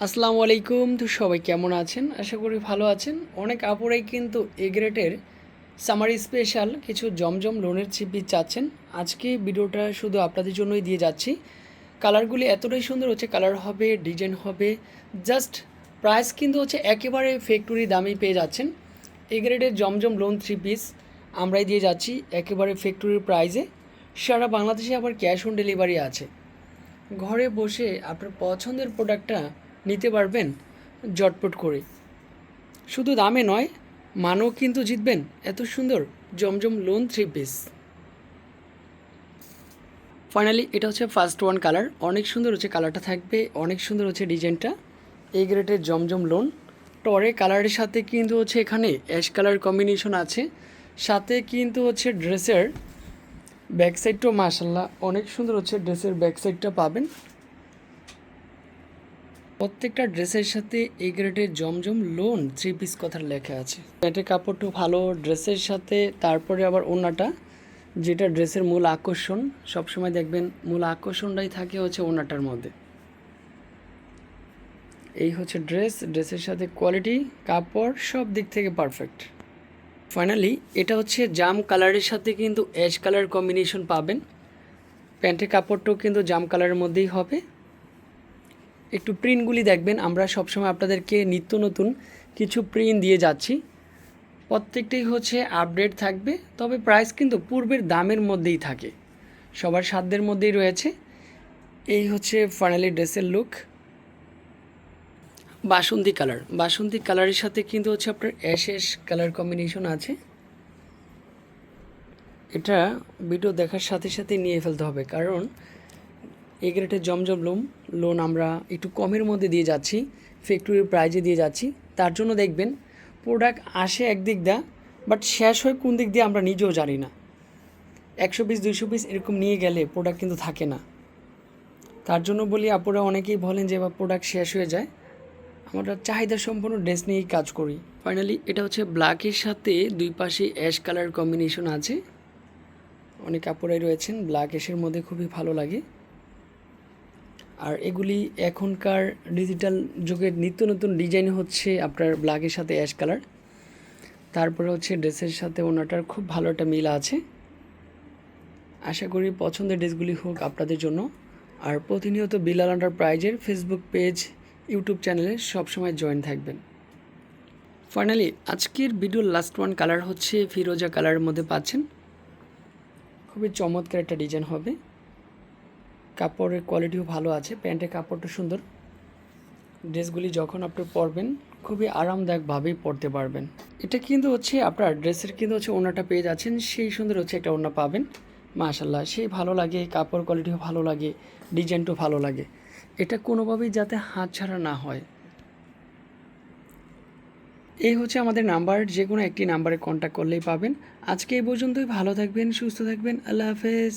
আসসালামু আলাইকুম। তো সবাই কেমন আছেন? আশা করি ভালো আছেন। অনেক আপুরাই কিন্তু এ গ্রেডের সামার স্পেশাল কিছু জমজম লোনের চিপি চাচ্ছেন। আজকে ভিডিওটা শুধু আপনাদের জন্যই দিয়ে যাচ্ছি। কালারগুলি এতটাই সুন্দর হচ্ছে, কালার হবে, ডিজাইন হবে, জাস্ট প্রাইস কিন্তু হচ্ছে একেবারে ফ্যাক্টরি দামেই পেয়ে যাচ্ছেন। এ গ্রেডের জমজম লোন থ্রি পিস আমরাই দিয়ে যাচ্ছি একেবারে ফ্যাক্টরির প্রাইসে। সারা বাংলাদেশে আবার ক্যাশ অন ডেলিভারি আছে। ঘরে বসে আপনার পছন্দের প্রোডাক্টটা নিতে পারবেন জটপট করে। শুধু দামে নয়, মানও কিন্তু জিতবেন। এত সুন্দর জমজম লোন থ্রি পিস। ফাইনালি এটা হচ্ছে ফার্স্ট ওয়ান কালার, অনেক সুন্দর হচ্ছে কালারটা থাকবে, অনেক সুন্দর হচ্ছে ডিজাইনটা। এই গ্রেডের জমজম লোন টরে কালারের সাথে কিন্তু হচ্ছে এখানে অ্যাশ কালার কম্বিনেশন আছে। সাথে কিন্তু হচ্ছে ড্রেসের ব্যাক সাইডটাও মাশাল্লাহ অনেক সুন্দর হচ্ছে, ড্রেসের ব্যাক সাইডটা পাবেন। প্রত্যেকটা ড্রেসের সাথে এই গ্রেডের জমজম লোন থ্রি পিস কথা লেখা আছে। প্যান্টের কাপড়টা ভালো ড্রেসের সাথে, তারপরে আবার ওড়নাটা, যেটা ড্রেসের মূল আকর্ষণ। সবসময় দেখবেন মূল আকর্ষণটাই থাকে হচ্ছে ওড়নাটার মধ্যে। এই হচ্ছে ড্রেসের সাথে কোয়ালিটি, কাপড় সব দিক থেকে পারফেক্ট। ফাইনালি এটা হচ্ছে জাম কালারের সাথে কিন্তু অ্যাশ কালার কম্বিনেশন পাবেন। প্যান্টের কাপড়টাও কিন্তু জাম কালারের মধ্যেই হবে। একটু প্রিন্টগুলি দেখবেন, আমরা সবসময় আপনাদেরকে নিত্য নতুন কিছু প্রিন্ট দিয়ে যাচ্ছি। প্রত্যেকটাই হচ্ছে আপডেট থাকবে, তবে প্রাইস কিন্তু পূর্বের দামের মধ্যেই থাকে, সবার সাধ্যের মধ্যেই রয়েছে। এই হচ্ছে ফাইনালি ড্রেসের লুক। বাসন্তী কালারের সাথে কিন্তু হচ্ছে আপনার অ্যাশ কালার কম্বিনেশন আছে। এটা ভিডিও দেখার সাথে সাথে নিয়ে ফেলতে হবে, কারণ এই গ্রেডের জমজম লোন আমরা একটু কমের মধ্যে দিয়ে যাচ্ছি, ফ্যাক্টরির প্রাইজে দিয়ে যাচ্ছি। তার জন্য দেখবেন প্রোডাক্ট আসে একদিক দিয়ে, বাট শেষ হয় কোন দিক দিয়ে আমরা নিজেও জানি না। 100 পিস 200 পিস এরকম নিয়ে গেলে প্রোডাক্ট কিন্তু থাকে না। তার জন্য বলি, আপুরা অনেকেই বলেন যে এবার প্রোডাক্ট শেষ হয়ে যায়। আমরা চাহিদা সম্পন্ন ড্রেস নিয়েই কাজ করি। ফাইনালি এটা হচ্ছে ব্ল্যাকের সাথে দুই পাশে অ্যাশ কালার কম্বিনেশন আছে। অনেক আপুরাই রয়েছেন ব্ল্যাক অ্যাশের মধ্যে, খুবই ভালো লাগে। আর এগুলি এখনকার ডিজিটাল যুগের নিত্য নতুন ডিজাইন হচ্ছে আপনার ব্ল্যাকের সাথে অ্যাশ কালার। তারপরে হচ্ছে ড্রেসের সাথে ওনাটার খুব ভালো একটা মিল আছে। আশা করি পছন্দের ড্রেসগুলি হোক আপনাদের জন্য। আর প্রতিনিয়ত বিলাল এন্টারপ্রাইজের ফেসবুক পেজ, ইউটিউব চ্যানেলে সবসময় জয়েন থাকবেন। ফাইনালি আজকের ভিডিওর লাস্ট ওয়ান কালার হচ্ছে ফিরোজা কালারের মধ্যে পাচ্ছেন। খুবই চমৎকার একটা ডিজাইন হবে, কাপড়ের কোয়ালিটিও ভালো আছে, প্যান্টের কাপড়টা সুন্দর। ড্রেসগুলি যখন আপনি পরবেন খুবই আরামদায়কভাবেই পরতে পারবেন। এটা কিন্তু হচ্ছে আপনার ড্রেসের কিন্তু হচ্ছে ওড়নাটা পেয়ে যাচ্ছেন, সেই সুন্দর হচ্ছে একটা ওড়না পাবেন। মাশাল্লাহ সেই ভালো লাগে, কাপড় কোয়ালিটিও ভালো লাগে, ডিজাইনটাও ভালো লাগে। এটা কোনোভাবেই যাতে হাত ছাড়া না হয়। এই হচ্ছে আমাদের নাম্বার, যে কোনো একটি নাম্বারে কন্ট্যাক্ট করলেই পাবেন। আজকে এই পর্যন্তই, ভালো থাকবেন, সুস্থ থাকবেন, আল্লাহ হাফেজ।